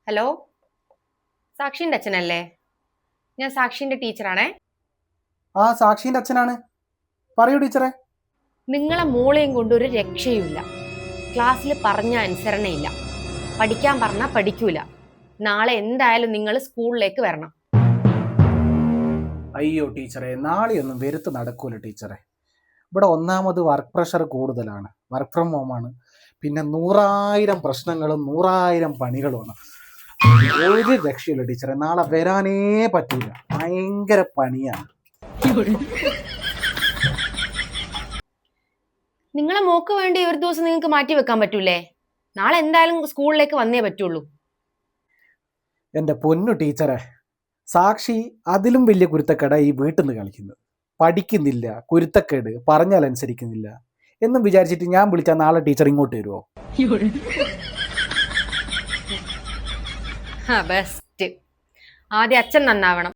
Hello, സാക്ഷിന്റെ അച്ഛനല്ലേ? ഞാൻ സാക്ഷിന്റെ ടീച്ചറാണേ. ആ സാക്ഷിന്റെ അച്ഛനാണ്. പറയൂ ടീച്ചറെ. നിങ്ങളെ മോളെയും കൊണ്ട് ഒരു രക്ഷയുമില്ല. ക്ലാസ്സിൽ പറഞ്ഞ അനുസരണയില്ല, പഠിക്കാൻ പറഞ്ഞാൽ പഠിക്കൂല. നാളെ എന്തായാലും നിങ്ങൾ സ്കൂളിലേക്ക് വരണം. അയ്യോ ടീച്ചറെ, നാളെയൊന്നും വരുത്ത് നടക്കൂല ടീച്ചറെ. ഇവിടെ ഒന്നാമത് വർക്ക് പ്രഷർ കൂടുതലാണ്, വർക്ക് ഫ്രം ഹോമാണ്. പിന്നെ 100,000 പ്രശ്നങ്ങളും 100,000 പണികളുമാണ്. ഒരു രക്ഷയില്ല ടീച്ചറെ, നാളെ വരാനേ പറ്റൂല. ഭയങ്കര പണിയാണ്. നിങ്ങളെ മോക്ക് വേണ്ടി ഒരു ദിവസം നിങ്ങൾക്ക് മാറ്റി വെക്കാൻ പറ്റൂലേ? നാളെ എന്തായാലും സ്കൂളിലേക്ക് വന്നേ പറ്റുള്ളൂ. എൻ്റെ പൊന്നു ടീച്ചറെ, സാക്ഷി അതിലും വലിയ കുരുത്തക്കേട ഈ വീട്ടിൽ നിന്ന് കളിക്കുന്നത്. പഠിക്കുന്നില്ല, കുരുത്തക്കേട്, പറഞ്ഞാൽ അനുസരിക്കുന്നില്ല എന്നും വിചാരിച്ചിട്ട് ഞാൻ വിളിച്ചാൽ നാളെ ടീച്ചർ ഇങ്ങോട്ട് വരുമോ? ബെസ്റ്റ്. ആദ്യം അച്ഛൻ നന്നാവണം.